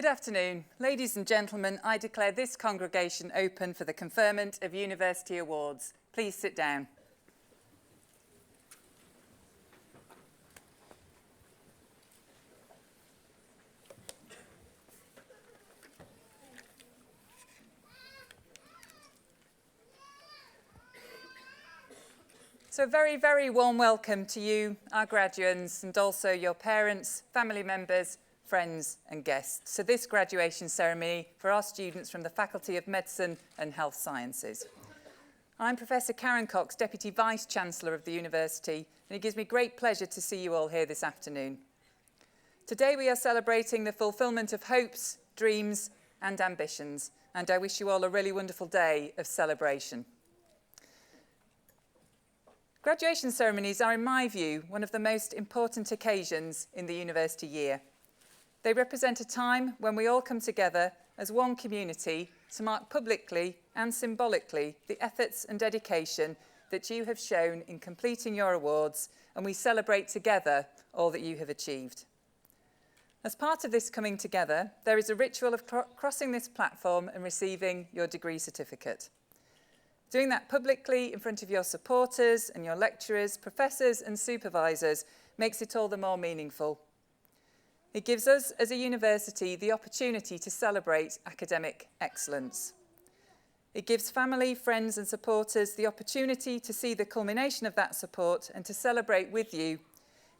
Good afternoon. Ladies and gentlemen, I declare this congregation open for the conferment of University Awards. Please sit down. So a very, very warm welcome to you, our graduates, and also your parents, family members, friends and guests to this graduation ceremony for our students from the Faculty of Medicine and Health Sciences. I'm Professor Karen Cox, Deputy Vice-Chancellor of the University, and it gives me great pleasure to see you all here this afternoon. Today we are celebrating the fulfilment of hopes, dreams and ambitions, and I wish you all a really wonderful day of celebration. Graduation ceremonies are, in my view, one of the most important occasions in the university year. They represent a time when we all come together as one community to mark publicly and symbolically the efforts and dedication that you have shown in completing your awards, and we celebrate together all that you have achieved. As part of this coming together, there is a ritual of crossing this platform and receiving your degree certificate. Doing that publicly in front of your supporters and your lecturers, professors and supervisors makes it all the more meaningful. It gives us as a university the opportunity to celebrate academic excellence. It gives family, friends and supporters the opportunity to see the culmination of that support and to celebrate with you.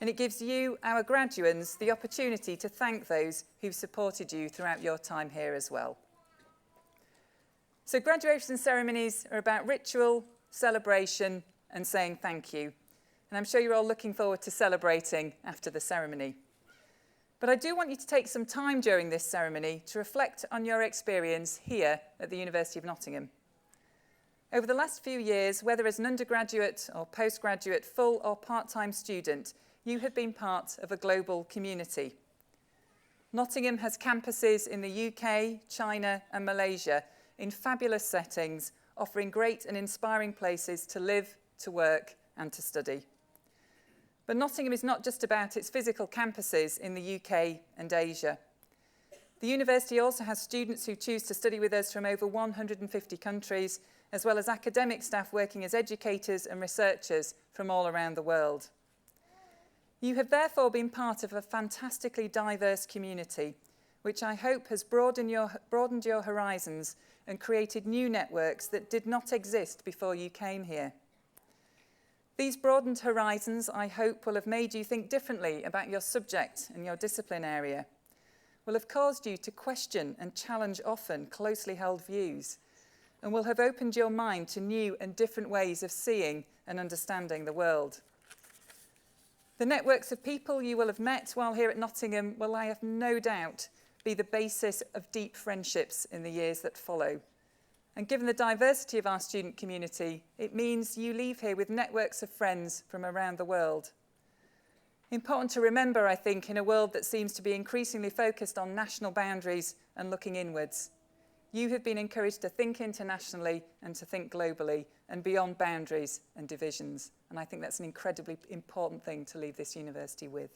And it gives you, our graduates, the opportunity to thank those who've supported you throughout your time here as well. So graduation ceremonies are about ritual, celebration and saying thank you. And I'm sure you're all looking forward to celebrating after the ceremony. But I do want you to take some time during this ceremony to reflect on your experience here at the University of Nottingham. Over the last few years, whether as an undergraduate or postgraduate, full or part-time student, you have been part of a global community. Nottingham has campuses in the UK, China and Malaysia in fabulous settings, offering great and inspiring places to live, to work and to study. But Nottingham is not just about its physical campuses in the UK and Asia. The university also has students who choose to study with us from over 150 countries, as well as academic staff working as educators and researchers from all around the world. You have therefore been part of a fantastically diverse community, which I hope has broadened your horizons and created new networks that did not exist before you came here. These broadened horizons, I hope, will have made you think differently about your subject and your discipline area, will have caused you to question and challenge often closely held views, and will have opened your mind to new and different ways of seeing and understanding the world. The networks of people you will have met while here at Nottingham will, I have no doubt, be the basis of deep friendships in the years that follow. And given the diversity of our student community, it means you leave here with networks of friends from around the world. Important to remember, I think, in a world that seems to be increasingly focused on national boundaries and looking inwards. You have been encouraged to think internationally and to think globally and beyond boundaries and divisions. And I think that's an incredibly important thing to leave this university with.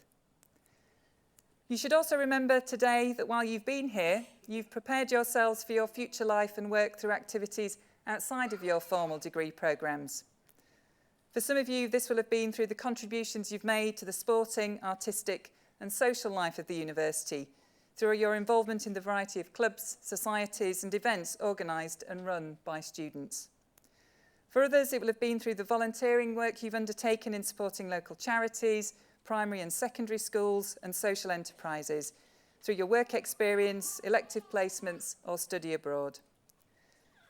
You should also remember today that while you've been here, you've prepared yourselves for your future life and work through activities outside of your formal degree programmes. For some of you, this will have been through the contributions you've made to the sporting, artistic and social life of the university, through your involvement in the variety of clubs, societies and events organised and run by students. For others, it will have been through the volunteering work you've undertaken in supporting local charities, primary and secondary schools and social enterprises, through your work experience, elective placements or study abroad.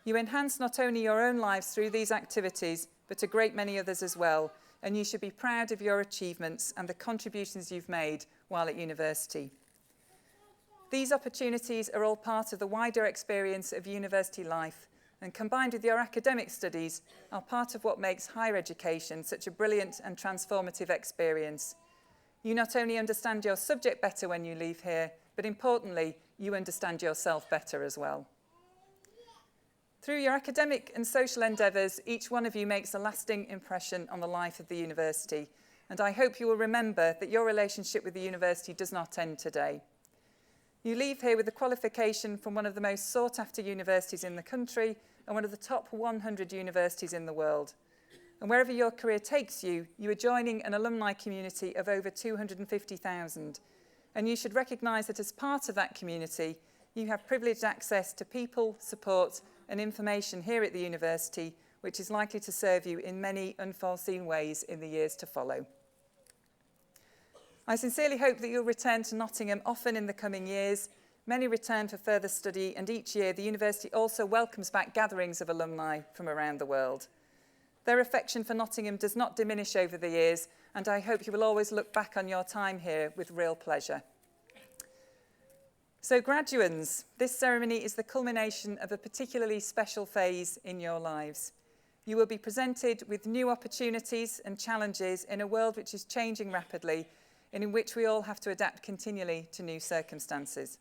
You enhance not only your own lives through these activities, but a great many others as well, and you should be proud of your achievements and the contributions you've made while at university. These opportunities are all part of the wider experience of university life, and combined with your academic studies, are part of what makes higher education such a brilliant and transformative experience. You not only understand your subject better when you leave here, but importantly, you understand yourself better as well. Through your academic and social endeavours, each one of you makes a lasting impression on the life of the university, and I hope you will remember that your relationship with the university does not end today. You leave here with a qualification from one of the most sought-after universities in the country and one of the top 100 universities in the world. And wherever your career takes you, you are joining an alumni community of over 250,000. And you should recognise that as part of that community, you have privileged access to people, support and information here at the university, which is likely to serve you in many unforeseen ways in the years to follow. I sincerely hope that you'll return to Nottingham often in the coming years. Many return for further study, and each year the university also welcomes back gatherings of alumni from around the world. Their affection for Nottingham does not diminish over the years, and I hope you will always look back on your time here with real pleasure. So graduands, this ceremony is the culmination of a particularly special phase in your lives. You will be presented with new opportunities and challenges in a world which is changing rapidly and in which we all have to adapt continually to new circumstances.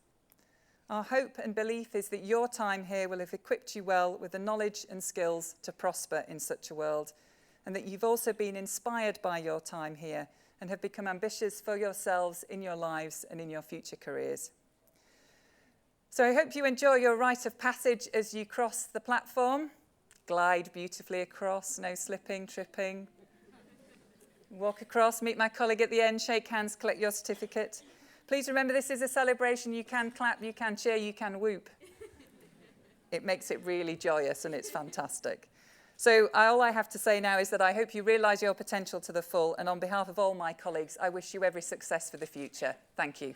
Our hope and belief is that your time here will have equipped you well with the knowledge and skills to prosper in such a world, and that you've also been inspired by your time here and have become ambitious for yourselves in your lives and in your future careers. So I hope you enjoy your rite of passage as you cross the platform. Glide beautifully across, no slipping, tripping. Walk across, meet my colleague at the end, shake hands, collect your certificate. Please remember, this is a celebration. You can clap, you can cheer, you can whoop. It makes it really joyous and it's fantastic. So all I have to say now is that I hope you realise your potential to the full, and on behalf of all my colleagues, I wish you every success for the future. Thank you.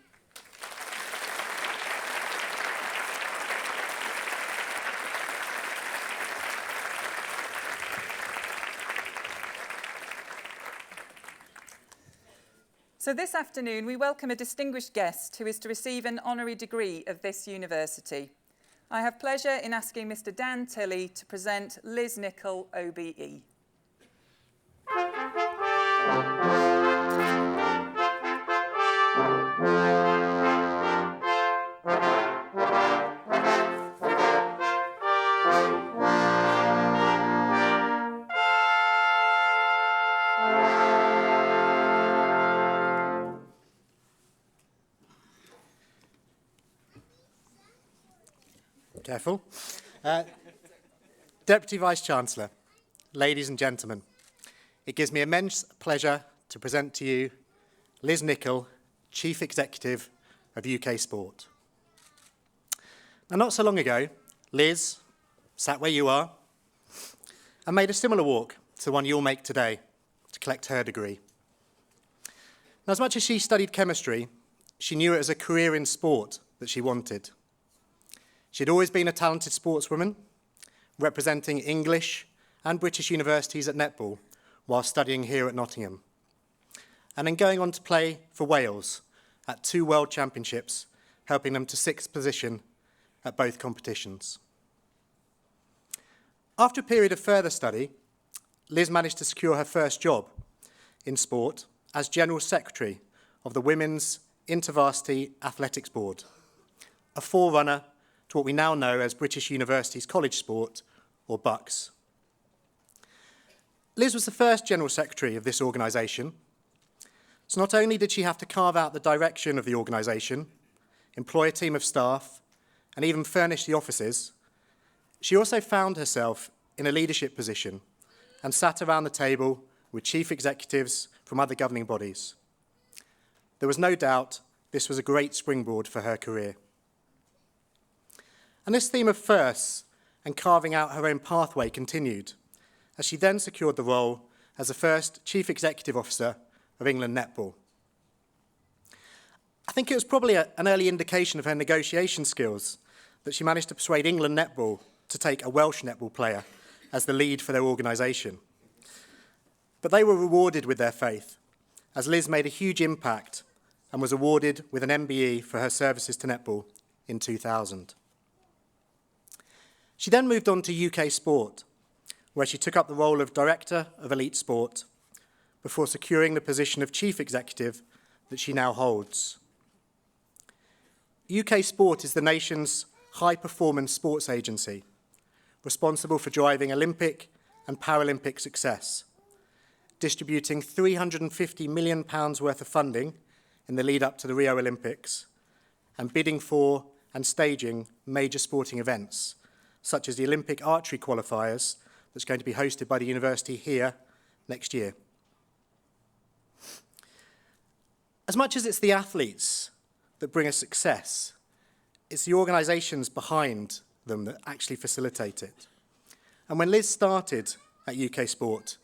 So this afternoon, we welcome a distinguished guest who is to receive an honorary degree of this university. I have pleasure in asking Mr. Dan Tilley to present Liz Nicholl, OBE. Careful. Deputy Vice-Chancellor, ladies and gentlemen, it gives me immense pleasure to present to you Liz Nicholl, Chief Executive of UK Sport. Now, not so long ago, Liz sat where you are and made a similar walk to the one you'll make today to collect her degree. Now, as much as she studied chemistry, she knew it as a career in sport that she wanted. She'd always been a talented sportswoman, representing English and British universities at netball while studying here at Nottingham, and then going on to play for Wales at 2 World Championships, helping them to 6th position at both competitions. After a period of further study, Liz managed to secure her first job in sport as General Secretary of the Women's InterVarsity Athletics Board, a forerunner to what we now know as British Universities College Sport, or BUCS. Liz was the first General Secretary of this organisation, so not only did she have to carve out the direction of the organisation, employ a team of staff, and even furnish the offices, she also found herself in a leadership position and sat around the table with chief executives from other governing bodies. There was no doubt this was a great springboard for her career. And this theme of firsts and carving out her own pathway continued, as she then secured the role as the first Chief Executive Officer of England Netball. I think it was probably an early indication of her negotiation skills that she managed to persuade England Netball to take a Welsh netball player as the lead for their organisation. But they were rewarded with their faith, as Liz made a huge impact and was awarded with an MBE for her services to netball in 2000. She then moved on to UK Sport, where she took up the role of Director of Elite Sport before securing the position of Chief Executive that she now holds. UK Sport is the nation's high-performance sports agency, responsible for driving Olympic and Paralympic success, distributing £350 million worth of funding in the lead-up to the Rio Olympics, and bidding for and staging major sporting events, such as the Olympic archery qualifiers that's going to be hosted by the university here next year. As much as it's the athletes that bring us success, it's the organisations behind them that actually facilitate it. And when Liz started at UK Sport,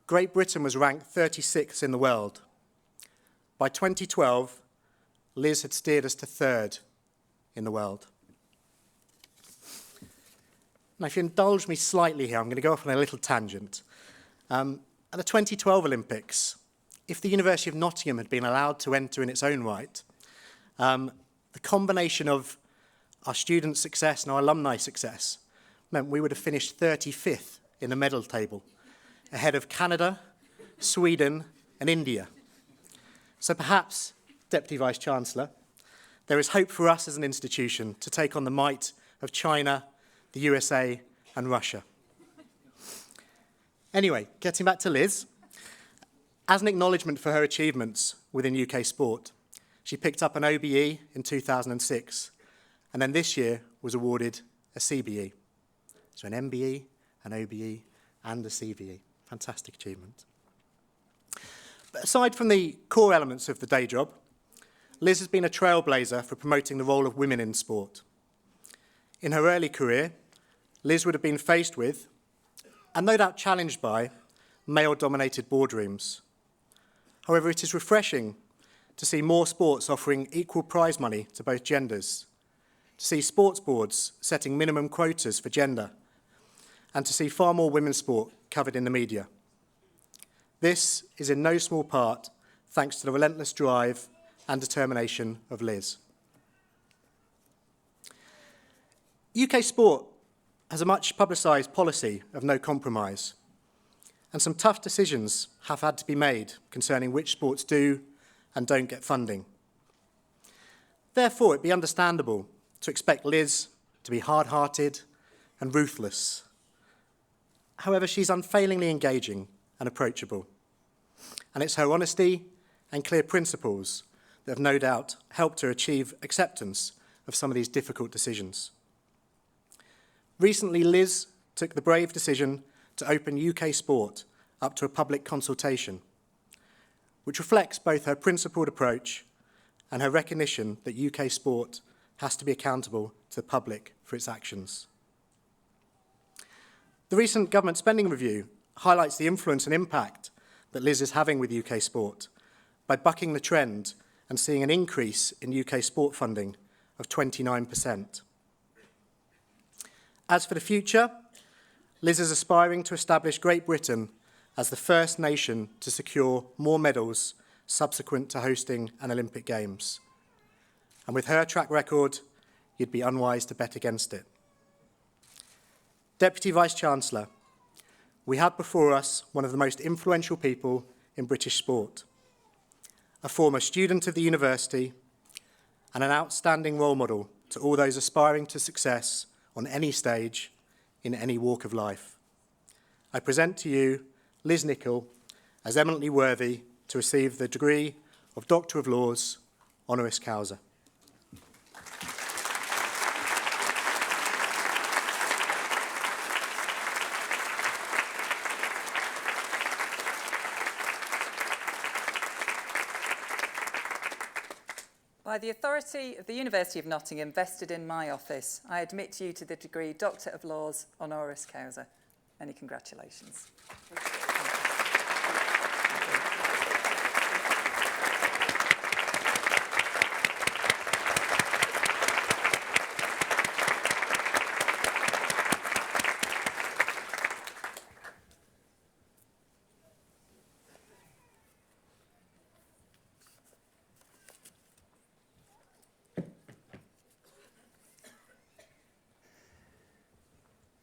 Great Britain was ranked 36th in the world. By 2012, Liz had steered us to 3rd in the world. Now, if you indulge me slightly here, I'm going to go off on a little tangent. At the 2012 Olympics, if the University of Nottingham had been allowed to enter in its own right, the combination of our student success and our alumni success meant we would have finished 35th in the medal table, ahead of Canada, Sweden, and India. So perhaps, Deputy Vice-Chancellor, there is hope for us as an institution to take on the might of China, the USA, and Russia. Anyway, getting back to Liz, as an acknowledgement for her achievements within UK sport, she picked up an OBE in 2006, and then this year was awarded a CBE. So an MBE, an OBE, and a CBE. Fantastic achievement. But aside from the core elements of the day job, Liz has been a trailblazer for promoting the role of women in sport. In her early career, Liz would have been faced with, and no doubt challenged by, male-dominated boardrooms. However, it is refreshing to see more sports offering equal prize money to both genders, to see sports boards setting minimum quotas for gender, and to see far more women's sport covered in the media. This is in no small part thanks to the relentless drive and determination of Liz. UK sport has a much publicised policy of no compromise, and some tough decisions have had to be made concerning which sports do and don't get funding. Therefore, it'd be understandable to expect Liz to be hard-hearted and ruthless. However, she's unfailingly engaging and approachable, and it's her honesty and clear principles that have no doubt helped her achieve acceptance of some of these difficult decisions. Recently, Liz took the brave decision to open UK sport up to a public consultation, which reflects both her principled approach and her recognition that UK sport has to be accountable to the public for its actions. The recent government spending review highlights the influence and impact that Liz is having with UK sport by bucking the trend and seeing an increase in UK sport funding of 29%. As for the future, Liz is aspiring to establish Great Britain as the first nation to secure more medals subsequent to hosting an Olympic Games. And with her track record, you'd be unwise to bet against it. Deputy Vice-Chancellor, we have before us one of the most influential people in British sport, a former student of the university and an outstanding role model to all those aspiring to success on any stage, in any walk of life. I present to you Liz Nicholl as eminently worthy to receive the degree of Doctor of Laws, honoris causa. By the authority of the University of Nottingham vested in my office, I admit you to the degree Doctor of Laws, honoris causa. Many congratulations.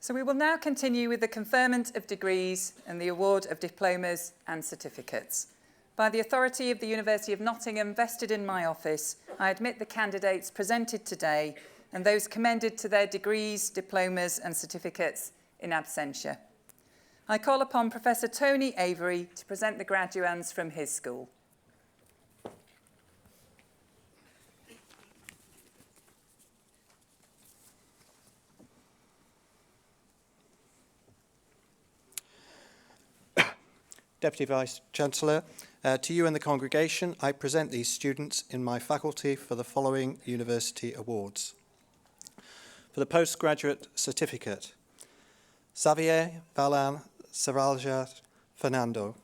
So we will now continue with the conferment of degrees and the award of diplomas and certificates. By the authority of the University of Nottingham vested in my office, I admit the candidates presented today and those commended to their degrees, diplomas and certificates in absentia. I call upon Professor Tony Avery to present the graduands from his school. Deputy Vice-Chancellor, to you and the congregation, I present these students in my faculty for the following university awards. For the postgraduate certificate, Xavier Valan Saralja Fernando.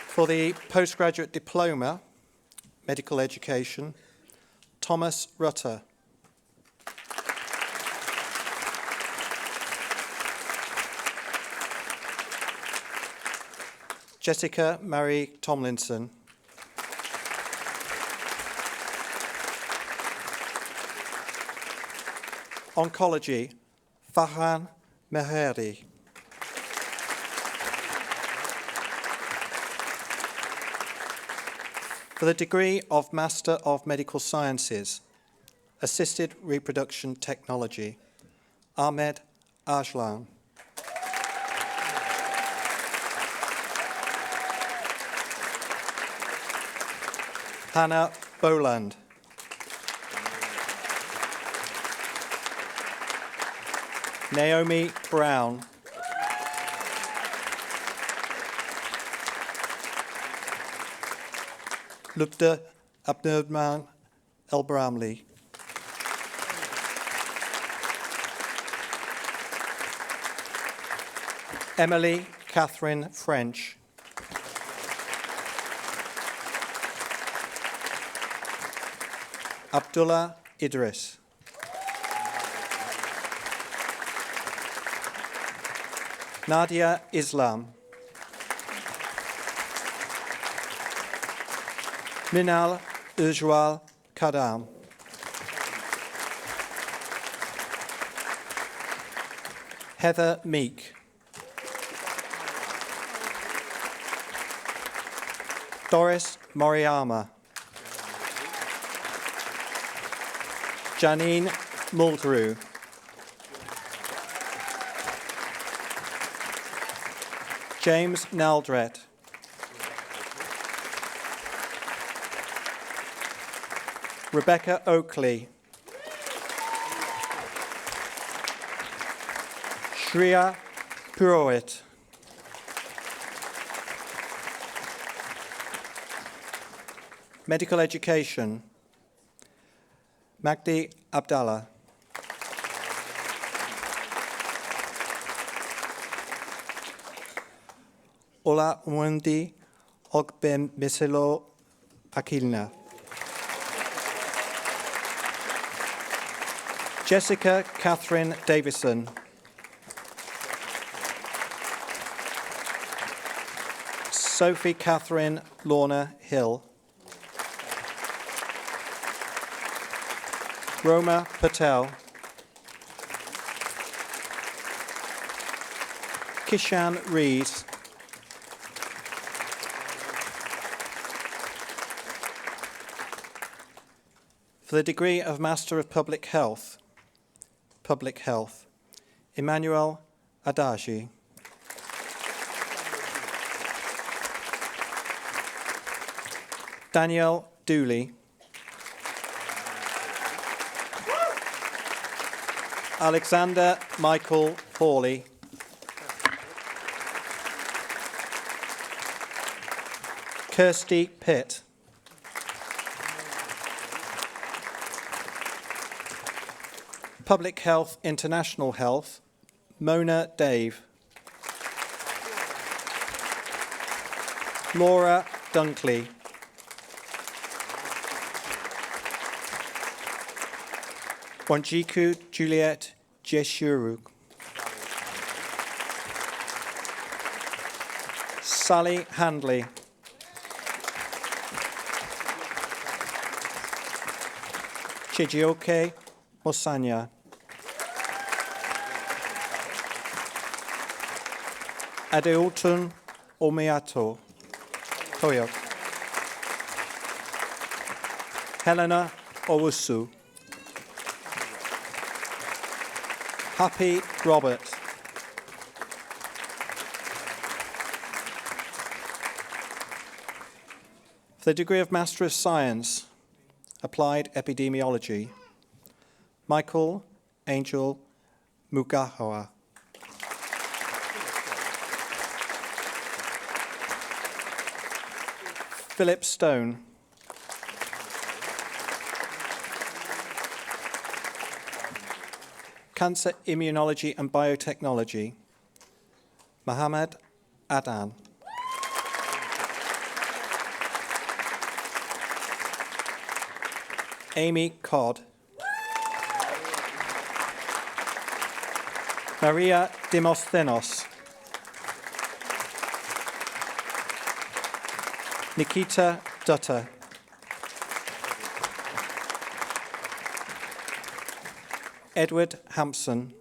For the postgraduate diploma, medical education, Thomas Rutter. Jessica Marie Tomlinson. Oncology, Farhan Meheri. For the degree of Master of Medical Sciences, Assisted Reproduction Technology, Ahmed Ajlan. Hannah Boland. Naomi Brown. Lubda Abdurrahman El-Bramli. Emily Catherine French. Abdullah Idris. Nadia Islam. Minal Ujwal Kadam. Heather Meek. Doris Moriyama. Janine Mulgrew. James Naldret. Rebecca Oakley. Shreya Purohit. Medical Education, Magdi Abdallah. Ola Wendi Ogben Miselo Akilna. Jessica Catherine Davison. Sophie Catherine Lorna Hill. Roma Patel. Kishan Rees. For the degree of Master of Public Health, Emmanuel Adaji. Danielle Dooley. Alexander Michael Hawley. Kirsty Pitt. Public Health International Health, Mona Dave. Laura Dunkley. Wanjiku Juliet Jeshuru. Sally Handley. Chijioke Mosanya. Adeotun Omeato. Toyo. Helena Owusu. Happy Robert. For the degree of Master of Science, Applied Epidemiology, Michael Angel Mugahoa. Philip Stone. Cancer Immunology and Biotechnology, Mohammed Adan. Amy Codd. Maria Demosthenos. Nikita Dutta. Edward Hampson.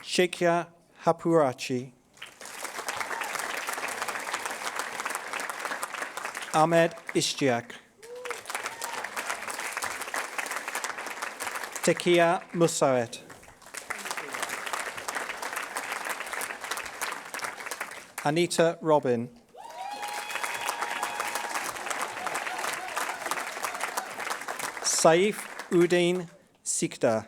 Sheikha Hapurachi. Ahmed Ishtiak. Tekia Musawet. Anita Robin. Saif Uddin Sikda.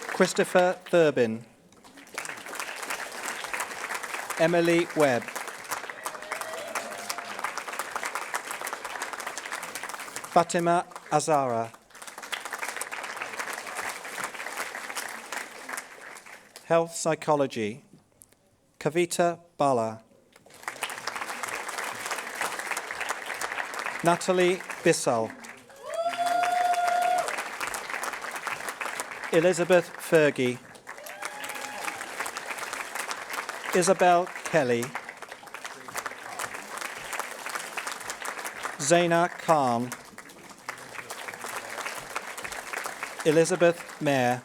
Christopher Thurbin. Emily Webb. Fatima Azara. Health Psychology, Kavita Bala. Natalie Bissell. Elizabeth Fergie. Isabel Kelly. Zaina Khan. Elizabeth Mayer.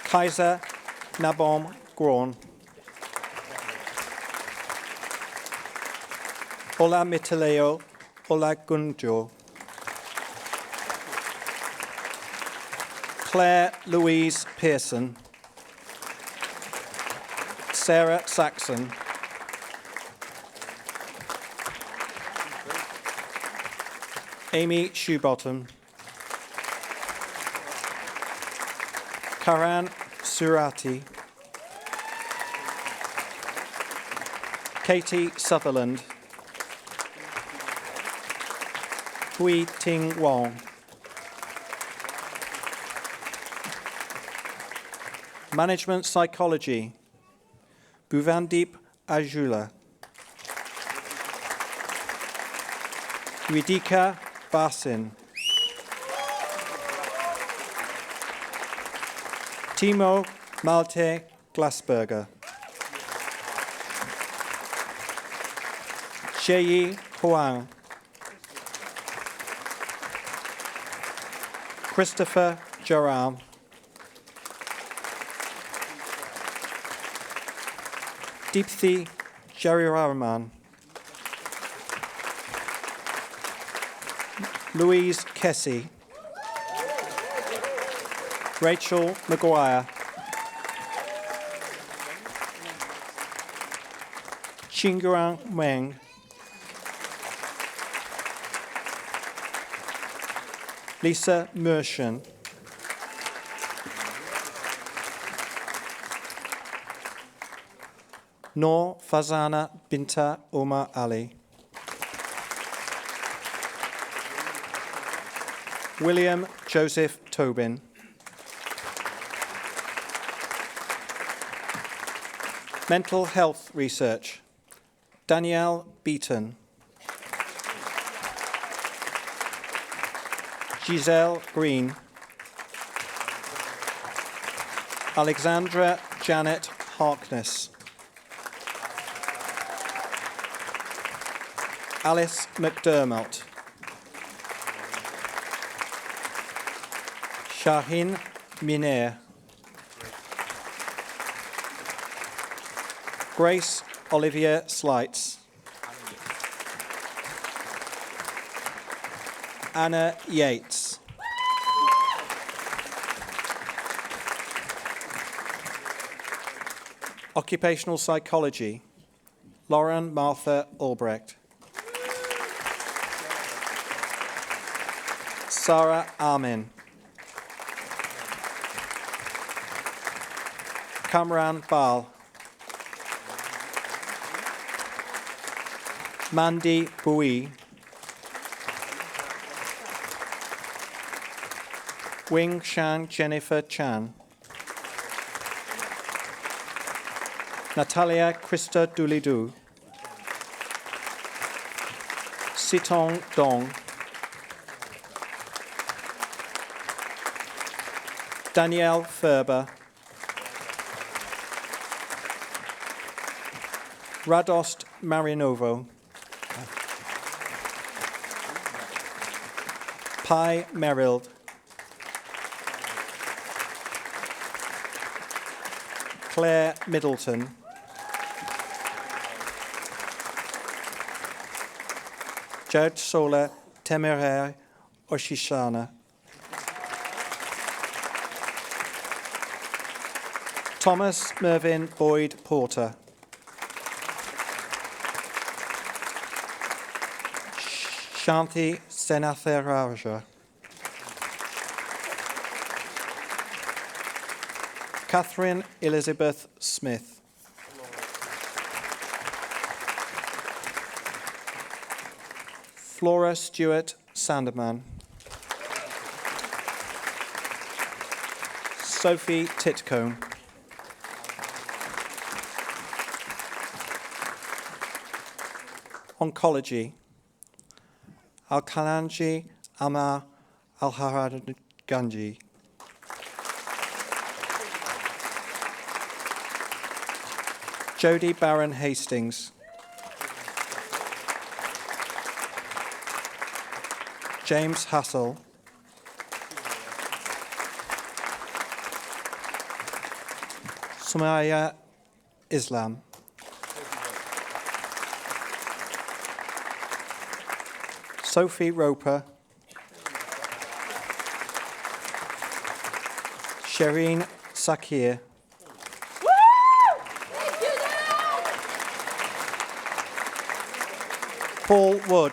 Kaiser Nabom Gron. Ola Mitaleo Ola Gunjo. Claire Louise Pearson. Sarah Saxon. Amy Shoebottom. Karan Surati. Katie Sutherland. Hui Ting Wong. Management Psychology, Bhuvandeep Ajula. Ridika Basin. Timo Malte Glasberger. Sheyi Huang. Christopher Joram. Deepthi Jariraman. Louise Kessie. Rachel Maguire. Chinguang Wang. Lisa Mershan. Noor Fazana Binta Omar Ali. William Joseph Tobin. Mental Health Research, Danielle Beaton. Giselle Green. Alexandra Janet Harkness. Alice McDermott. Shahin Minair. Grace Olivia Slights. Anna Yates. Occupational Psychology, Lauren Martha Albrecht. Sarah Armin. Kamran Bal. Mandy Bui. Wing Shan Jennifer Chan. Natalia Krista Doolidoo. Sitong Dong. Danielle Ferber. Radost Marinovo. Pi Merild. Claire Middleton. Judge Sola Temeraire Oshishana. Thomas Mervyn Boyd Porter. Shanti Senatharaja. Catherine Elizabeth Smith. Flora Stewart Sanderman. Sophie Titcombe. Oncology. Al-Kalanji Amar Al-Haraganji. Jodie Barron Hastings. James Hassel. Sumaya Islam. Sophie Roper. Shireen Sakir. Paul Wood.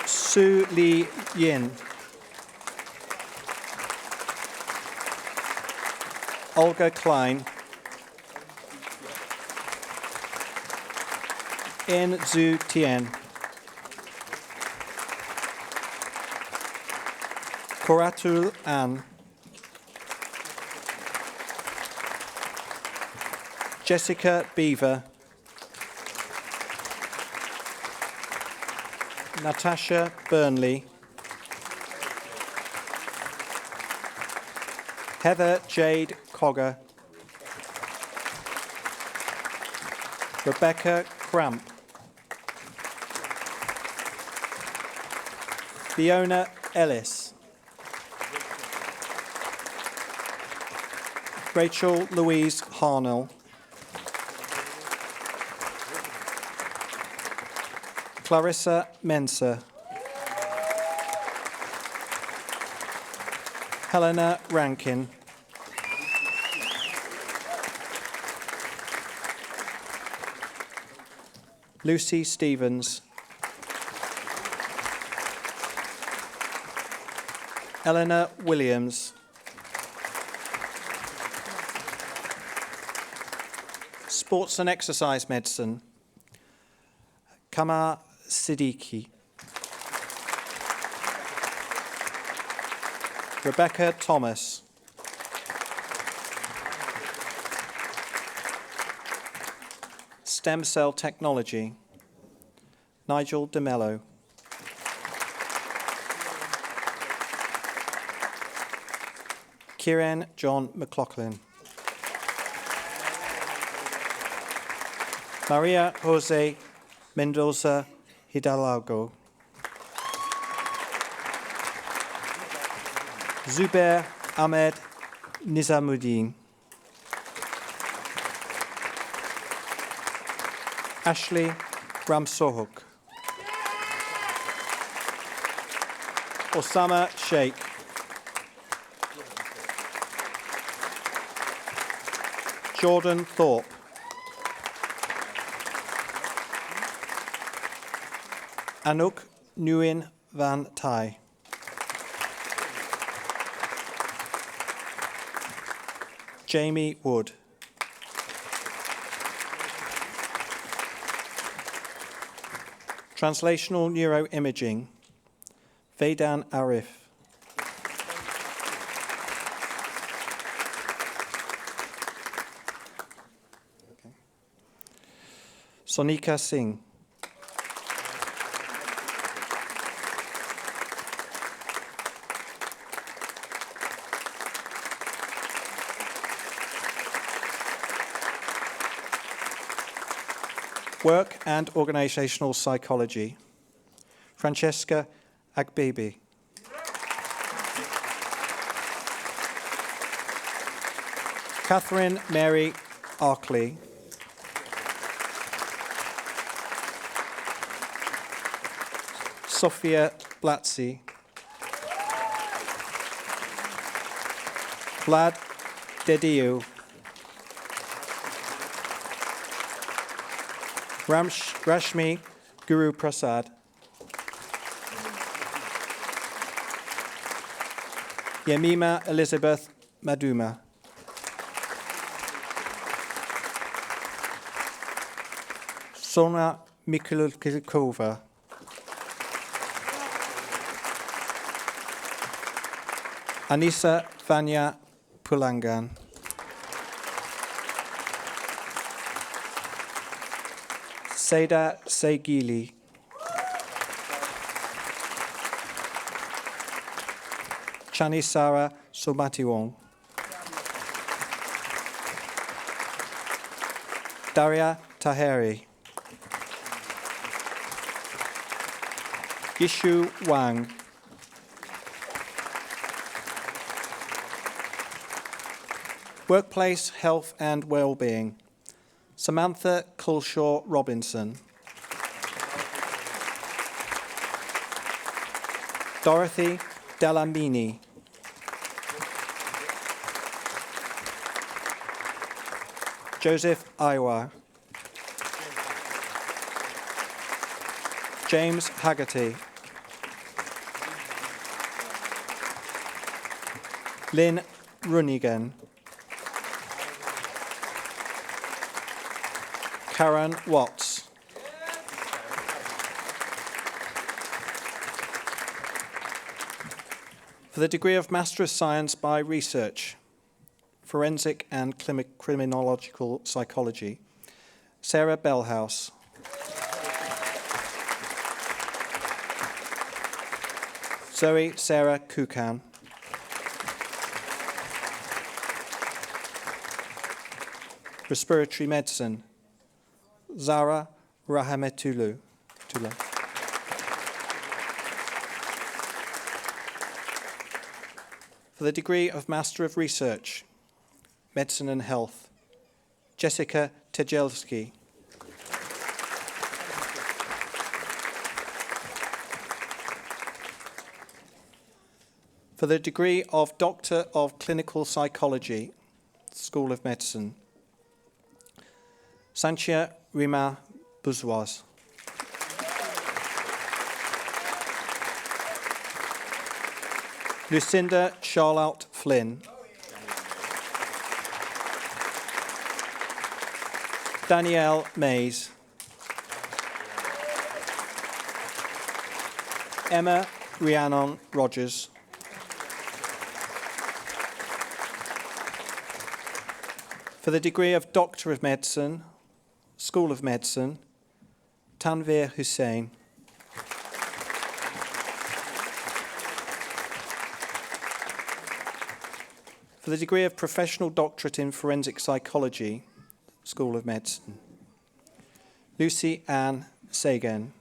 Su Li Yin. Olga Klein. In Zhu Tien. Koratul An. Jessica Beaver. Natasha Burnley. Heather Jade Cogger. Rebecca Cramp. Fiona Ellis. Rachel Louise Harnell. Clarissa Mensa. Helena Rankin. Lucy Stevens. Eleanor Williams. Sports and Exercise Medicine. Kamar Siddiqui. Rebecca Thomas. Stem Cell Technology. Nigel DeMello. Kieran John McLaughlin. Maria Jose Mendoza Hidalgo. Zubair Ahmed Nizamuddin. Ashley Ramsohuk. Osama Sheikh. Jordan Thorpe. Anouk Nguyen Van Thai. Jamie Wood. Translational Neuroimaging, Vedan Arif. Sonika Singh. Work and Organisational Psychology, Francesca Agbebi. Catherine Mary Arkley. Sophia Blatzy. Vlad Dediu. Rashmi Guru Prasad. Yemima Elizabeth Maduma. Sona Mikulkova. Anissa Vanya Pulangan. Seda Segili. Chanisara Somatiwong. Daria Taheri. Yishu Wang. Workplace Health and Wellbeing, Samantha Culshaw Robinson. Dorothy Delamini. Joseph Iwa. James Haggerty. Lynn Runigan. Karen Watts. For the degree of Master of Science by Research, Forensic and Criminological Psychology, Sarah Bellhouse. Zoe Sarah Kukan. Respiratory Medicine, Zara Rahametulu. For the degree of Master of Research, Medicine and Health, Jessica Tejelski. For the degree of Doctor of Clinical Psychology, School of Medicine, Sanchia Rima Bourgeois. Lucinda Charlotte Flynn. Danielle Mays. Emma Rhiannon Rogers. For the degree of Doctor of Medicine, School of Medicine, Tanvir Hussain. For the degree of Professional Doctorate in Forensic Psychology, School of Medicine, Lucy Ann Sagan.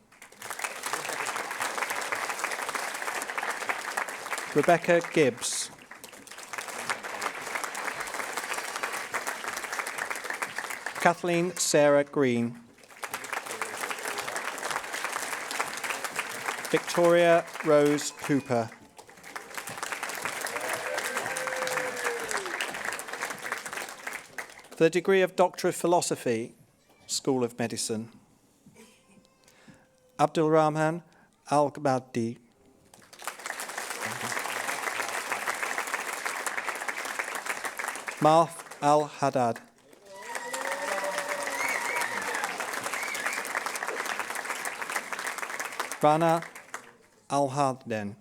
Rebecca Gibbs. Kathleen Sarah Green. Victoria Rose Hooper. For the degree of Doctor of Philosophy, School of Medicine, Abdul Rahman Al-Ghabdi. Marth Al-Haddad. Rana Al-Hadden.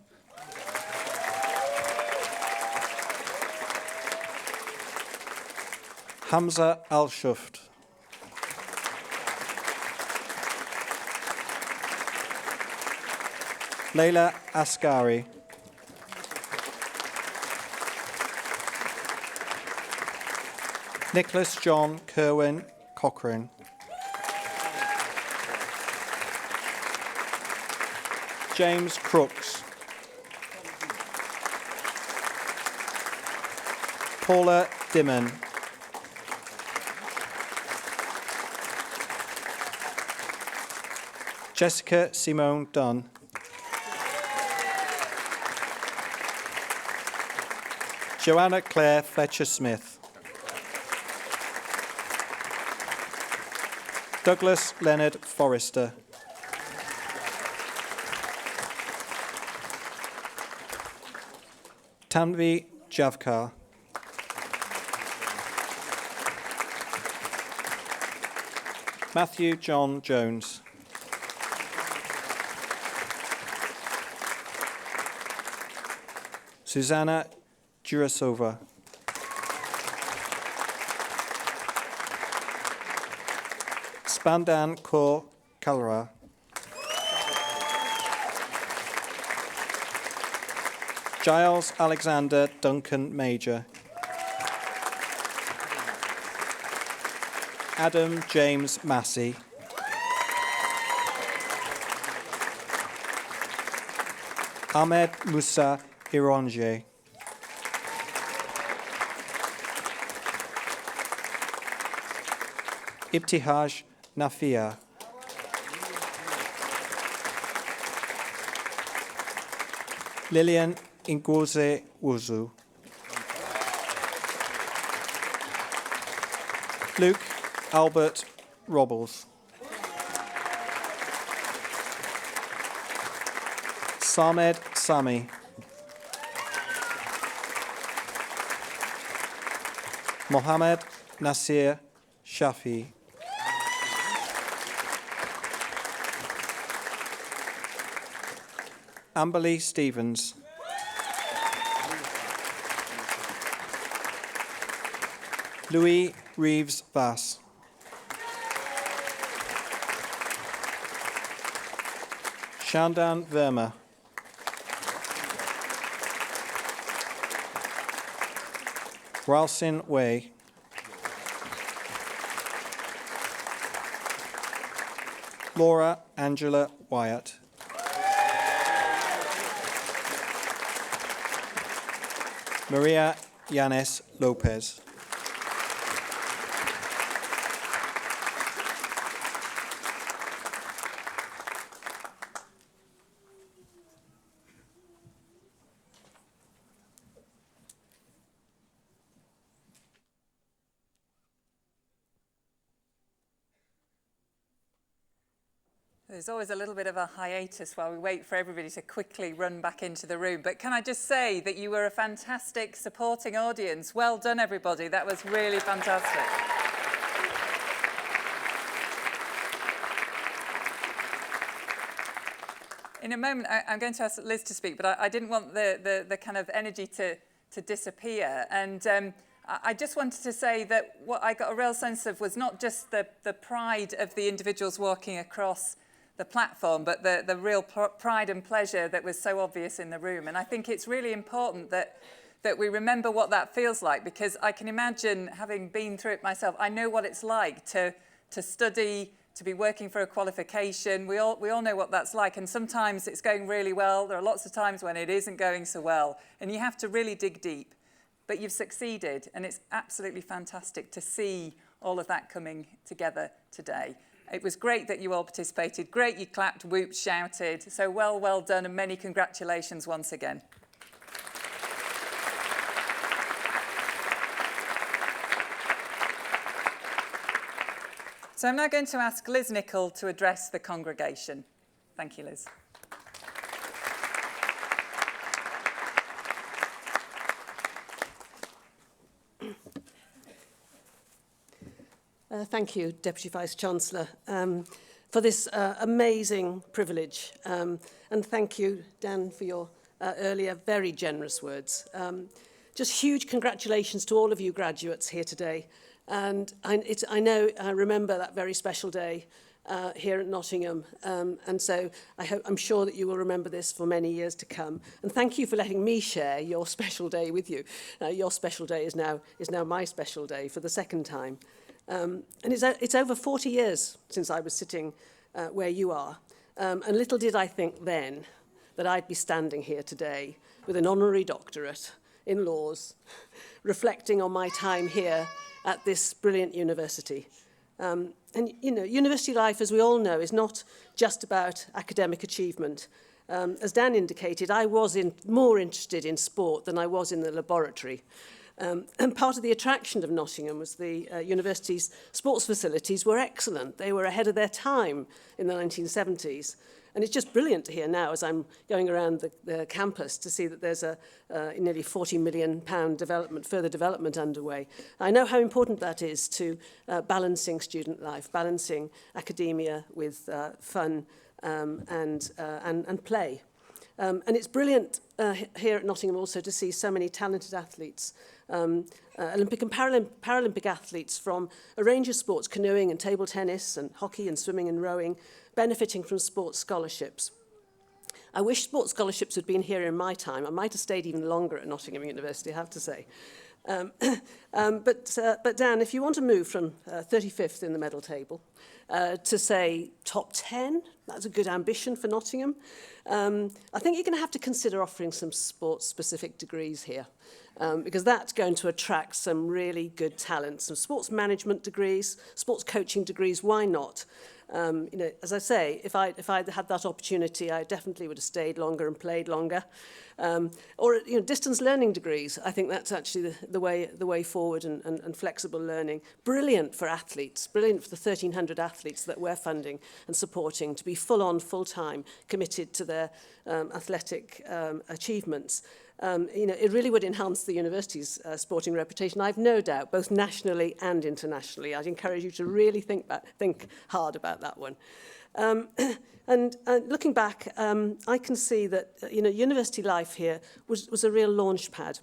Hamza Al-Shuft. Leila Askari. Nicholas John Kerwin Cochrane. James Crooks. Paula Dimon. Jessica Simone Dunn. Joanna Claire Fletcher-Smith. Douglas Leonard Forrester. Tanvi Javkar. Matthew John Jones. Susanna Jurasova. Spandan Kaur Kalra. Giles Alexander Duncan Major. Adam James Massey. Ahmed Musa Ironje. Ibtihaj Nafia. Lillian Ngozi Wuzu. Luke Albert Robles. Samed Sami. Mohammed Nasir Shafi. Amberly Stevens. Louis Reeves Vass. Shandan Verma. Ralston Way. Laura Angela Wyatt. Maria Yanes Lopez. There's always a little bit of a hiatus while we wait for everybody to quickly run back into the room. But can I just say that you were a fantastic supporting audience. Well done, everybody. That was really fantastic. In a moment, I'm going to ask Liz to speak, but I didn't want the kind of energy to disappear. And I just wanted to say that what I got a real sense of was not just the pride of the individuals walking across the platform, but the real pride and pleasure that was so obvious in the room. And I think it's really important that we remember what that feels like, because I can imagine, having been through it myself, I know what it's like to study, to be working for a qualification. We all know what that's like, and sometimes it's going really well. There are lots of times when it isn't going so well, and you have to really dig deep. But you've succeeded, and it's absolutely fantastic to see all of that coming together today. It was great that you all participated. Great you clapped, whooped, shouted. So well done, and many congratulations once again. So I'm now going to ask Liz Nicholl to address the congregation. Thank you, Liz. Thank you, Deputy Vice-Chancellor, for this amazing privilege. And thank you, Dan, for your earlier very generous words. Just huge congratulations to all of you graduates here today. And I remember that very special day here at Nottingham. And so I'm sure that you will remember this for many years to come. And thank you for letting me share your special day with you. Your special day is now my special day for the second time. And it's over 40 years since I was sitting where you are. And little did I think then that I'd be standing here today with an honorary doctorate in laws, reflecting on my time here at this brilliant university. And, you know, university life, as we all know, is not just about academic achievement. As Dan indicated, I was more interested in sport than I was in the laboratory. And part of the attraction of Nottingham was the university's sports facilities were excellent. They were ahead of their time in the 1970s. And it's just brilliant to hear now, as I'm going around the campus, to see that there's a nearly £40 million further development underway. I know how important that is to balancing student life, balancing academia with fun and play. And it's brilliant here at Nottingham also to see so many talented athletes, Olympic and Paralympic athletes from a range of sports, canoeing and table tennis and hockey and swimming and rowing, benefiting from sports scholarships. I wish sports scholarships had been here in my time. I might have stayed even longer at Nottingham University, I have to say. But Dan, if you want to move from 35th in the medal table to, say, top 10, that's a good ambition for Nottingham. I think you're going to have to consider offering some sports-specific degrees here, because that's going to attract some really good talent, some sports management degrees, sports coaching degrees, why not? You know, as I say, if I'd had that opportunity, I definitely would have stayed longer and played longer. Or, you know, distance learning degrees. I think that's actually the way forward, and flexible learning. Brilliant for athletes, brilliant for the 1,300 athletes that we're funding and supporting to be full-on, full-time, committed to their athletic achievements. You know, it really would enhance the university's sporting reputation, I've no doubt, both nationally and internationally. I'd encourage you to really think hard about that one. And looking back, I can see that, you know, university life here was a real launch pad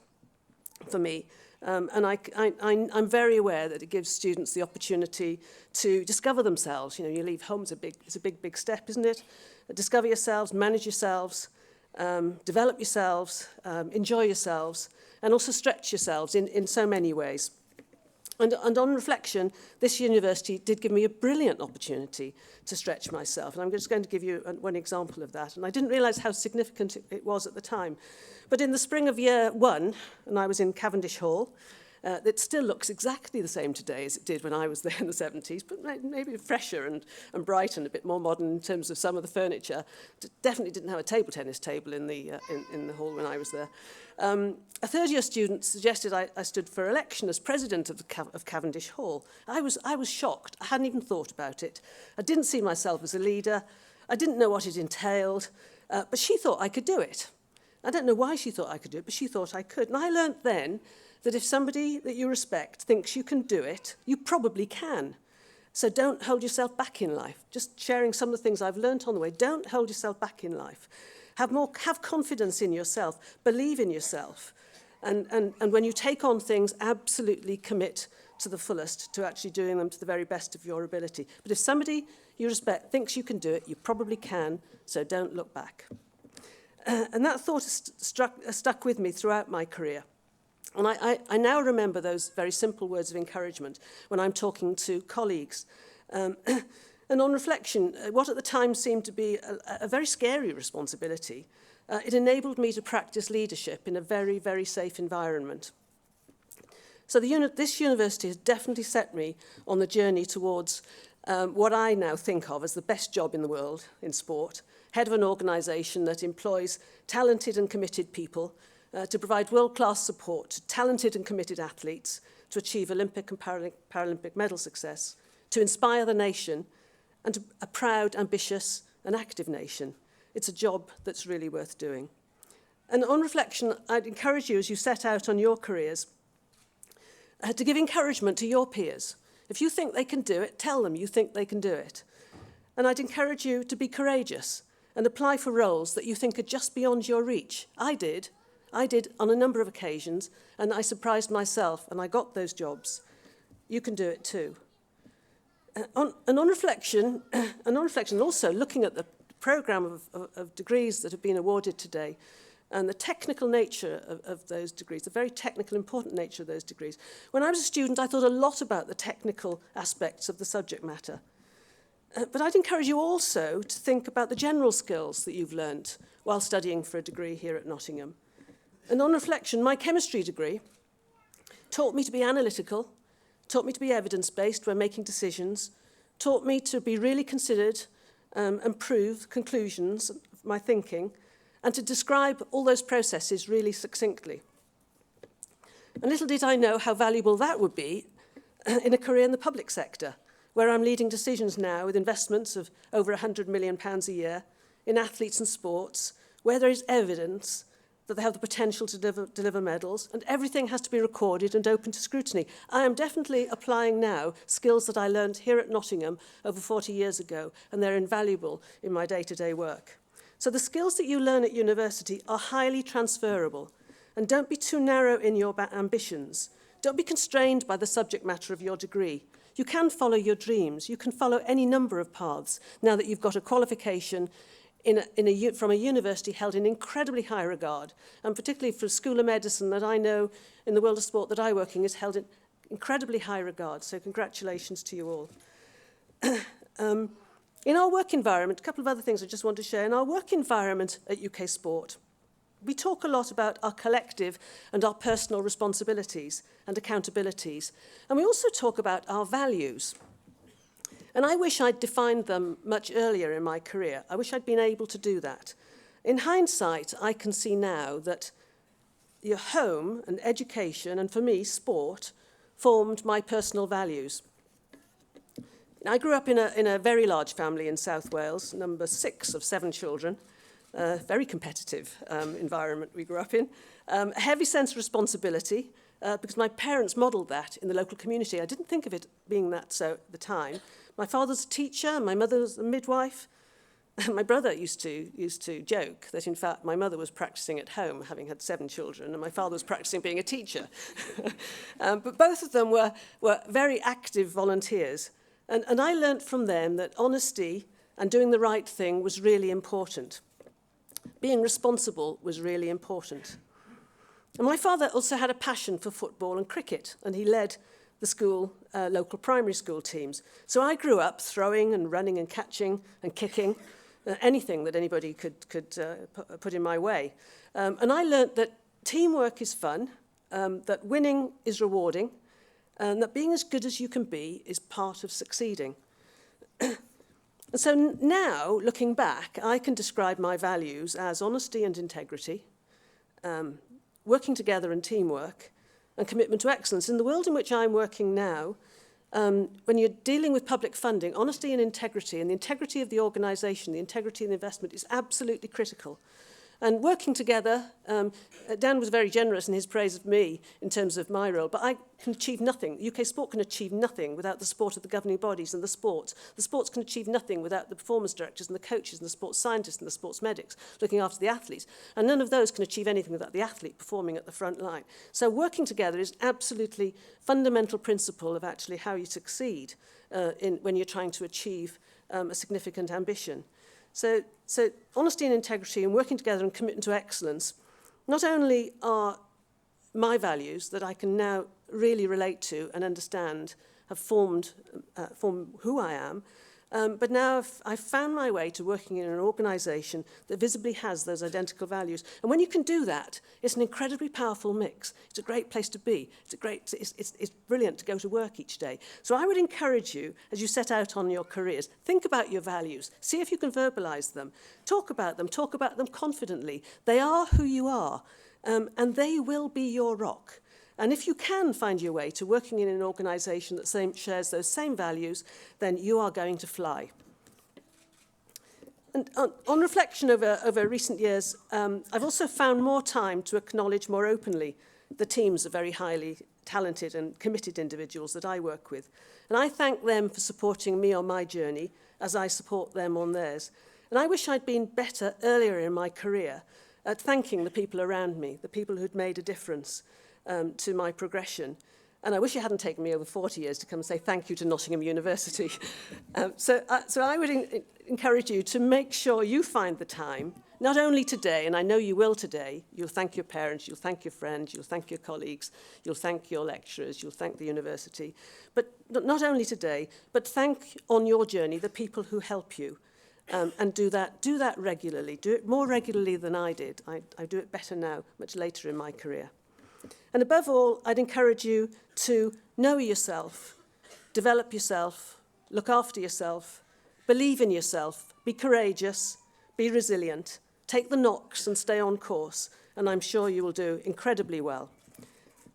for me. And I'm very aware that it gives students the opportunity to discover themselves. You know, you leave home, it's a big step, isn't it? Discover yourselves, manage yourselves, develop yourselves, enjoy yourselves, and also stretch yourselves in so many ways. And on reflection, this university did give me a brilliant opportunity to stretch myself. And I'm just going to give you one example of that. And I didn't realise how significant it was at the time. But in the spring of year one, and I was in Cavendish Hall, that still looks exactly the same today as it did when I was there in the 70s, but maybe fresher and bright and a bit more modern in terms of some of the furniture. Definitely didn't have a table tennis table in the hall when I was there. A third-year student suggested I stood for election as president of Cavendish Hall. I was shocked. I hadn't even thought about it. I didn't see myself as a leader. I didn't know what it entailed, but she thought I could do it. I don't know why she thought I could do it, but she thought I could. And I learnt then that if somebody that you respect thinks you can do it, you probably can. So don't hold yourself back in life. Just sharing some of the things I've learnt on the way. Don't hold yourself back in life. Have confidence in yourself. Believe in yourself. And when you take on things, absolutely commit to the fullest to actually doing them to the very best of your ability. But if somebody you respect thinks you can do it, you probably can, so don't look back. And that thought has stuck with me throughout my career. And I now remember those very simple words of encouragement when I'm talking to colleagues. And on reflection, what at the time seemed to be a very scary responsibility, it enabled me to practice leadership in a very, very safe environment. So this university has definitely set me on the journey towards what I now think of as the best job in the world in sport, head of an organisation that employs talented and committed people to provide world-class support to talented and committed athletes to achieve Olympic and Paralympic medal success, to inspire the nation, and a proud, ambitious and active nation. It's a job that's really worth doing. And on reflection, I'd encourage you as you set out on your careers to give encouragement to your peers. If you think they can do it, tell them you think they can do it. And I'd encourage you to be courageous and apply for roles that you think are just beyond your reach. I did on a number of occasions, and I surprised myself, and I got those jobs. You can do it too. On reflection, and also looking at the programme of degrees that have been awarded today, and the technical nature of those degrees, the very technical, important nature of those degrees. When I was a student, I thought a lot about the technical aspects of the subject matter. But I'd encourage you also to think about the general skills that you've learnt while studying for a degree here at Nottingham. And on reflection, my chemistry degree taught me to be analytical, taught me to be evidence-based when making decisions, taught me to be really considered and prove conclusions of my thinking, and to describe all those processes really succinctly. And little did I know how valuable that would be in a career in the public sector, where I'm leading decisions now with investments of over £100 million a year in athletes and sports, where there is evidence that they have the potential to deliver medals, and everything has to be recorded and open to scrutiny. I am definitely applying now skills that I learned here at Nottingham over 40 years ago, and they're invaluable in my day-to-day work. So the skills that you learn at university are highly transferable, and don't be too narrow in your ambitions. Don't be constrained by the subject matter of your degree. You can follow your dreams. You can follow any number of paths now that you've got a qualification from a university held in incredibly high regard, and particularly for a School of Medicine that I know in the world of sport that I work in is held in incredibly high regard. So congratulations to you all. In our work environment, a couple of other things I just want to share. In our work environment at UK Sport, we talk a lot about our collective and our personal responsibilities and accountabilities. And we also talk about our values. And I wish I'd defined them much earlier in my career. I wish I'd been able to do that. In hindsight, I can see now that your home and education, and for me, sport, formed my personal values. I grew up in a very large family in South Wales, number 6 of 7 children. Very competitive environment we grew up in. A heavy sense of responsibility, because my parents modelled that in the local community. I didn't think of it being that so at the time. My father's a teacher, my mother was a midwife. My brother used to joke that, in fact, my mother was practising at home, having had 7 children, and my father was practising being a teacher. But both of them were very active volunteers. And I learnt from them that honesty and doing the right thing was really important. Being responsible was really important. And my father also had a passion for football and cricket, and he led the school, local primary school teams. So I grew up throwing and running and catching and kicking, anything that anybody could put in my way. And I learnt that teamwork is fun, that winning is rewarding, and that being as good as you can be is part of succeeding. And so now, looking back, I can describe my values as honesty and integrity, working together and teamwork, and commitment to excellence. In the world in which I'm working now, when you're dealing with public funding, honesty and integrity the integrity of the organisation, the integrity of the investment is absolutely critical. And working together, Dan was very generous in his praise of me in terms of my role, but I can achieve nothing. UK Sport can achieve nothing without the support of the governing bodies and the sports. The sports can achieve nothing without the performance directors and the coaches and the sports scientists and the sports medics looking after the athletes. And none of those can achieve anything without the athlete performing at the front line. So working together is absolutely fundamental principle of actually how you succeed when you're trying to achieve a significant ambition. So honesty and integrity and working together and commitment to excellence not only are my values that I can now really relate to and understand, have formed who I am, but now I've found my way to working in an organisation that visibly has those identical values. And when you can do that, it's an incredibly powerful mix. It's a great place to be. It's brilliant to go to work each day. So I would encourage you, as you set out on your careers, think about your values. See if you can verbalise them. Talk about them confidently. They are who you are, and they will be your rock. And if you can find your way to working in an organisation that shares those same values, then you are going to fly. And on reflection over recent years, I've also found more time to acknowledge more openly the teams of very highly talented and committed individuals that I work with. And I thank them for supporting me on my journey as I support them on theirs. And I wish I'd been better earlier in my career at thanking the people around me, the people who'd made a difference to my progression. And I wish it hadn't taken me over 40 years to come and say thank you to Nottingham University. So I would encourage you to make sure you find the time, not only today, and I know you will today, you'll thank your parents, you'll thank your friends, you'll thank your colleagues, you'll thank your lecturers, you'll thank the university, but not only today, but thank on your journey the people who help you. And do that regularly. Do it more regularly than I did. I do it better now, much later in my career. And above all, I'd encourage you to know yourself, develop yourself, look after yourself, believe in yourself, be courageous, be resilient, take the knocks and stay on course, and I'm sure you will do incredibly well.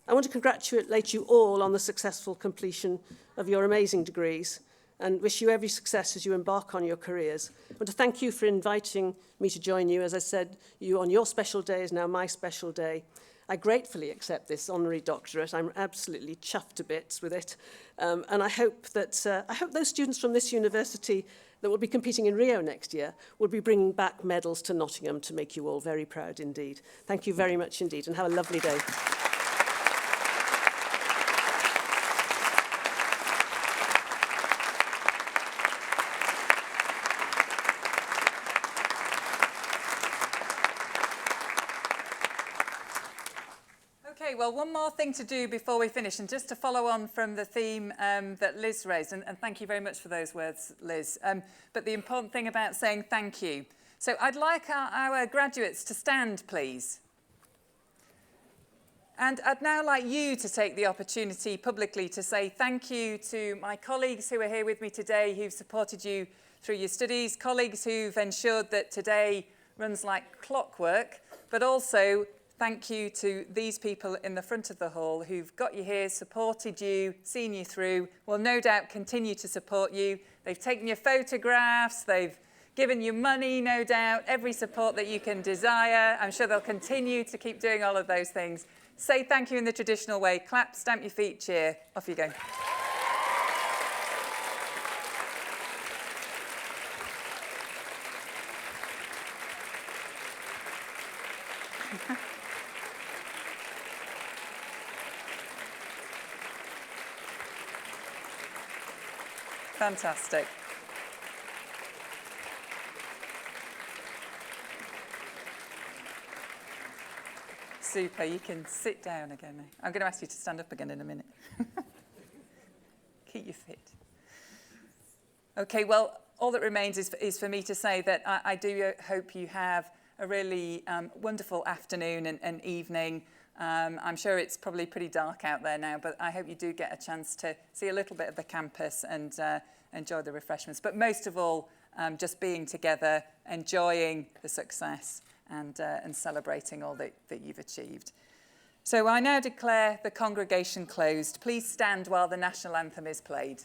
I want to congratulate you all on the successful completion of your amazing degrees and wish you every success as you embark on your careers. I want to thank you for inviting me to join you. As I said, you on your special day is now my special day. I gratefully accept this honorary doctorate. I'm absolutely chuffed to bits with it. And I hope those students from this university that will be competing in Rio next year will be bringing back medals to Nottingham to make you all very proud indeed. Thank you very much indeed, and have a lovely day. Okay, well, one more thing to do before we finish, and just to follow on from the theme that Liz raised, and thank you very much for those words, Liz, but the important thing about saying thank you. So I'd like our graduates to stand, please. And I'd now like you to take the opportunity publicly to say thank you to my colleagues who are here with me today, who've supported you through your studies, colleagues who've ensured that today runs like clockwork, but also thank you to these people in the front of the hall who've got you here, supported you, seen you through, will no doubt continue to support you. They've taken your photographs, they've given you money, no doubt, every support that you can desire. I'm sure they'll continue to keep doing all of those things. Say thank you in the traditional way. Clap, stamp your feet, cheer. Off you go. Fantastic. Super. You can sit down again. I'm going to ask you to stand up again in a minute. Keep you fit. Okay, well, all that remains is for me to say that I do hope you have a really wonderful afternoon and evening. I'm sure it's probably pretty dark out there now, but I hope you do get a chance to see a little bit of the campus and enjoy the refreshments. But most of all, just being together, enjoying the success and celebrating all that you've achieved. So I now declare the congregation closed. Please stand while the national anthem is played.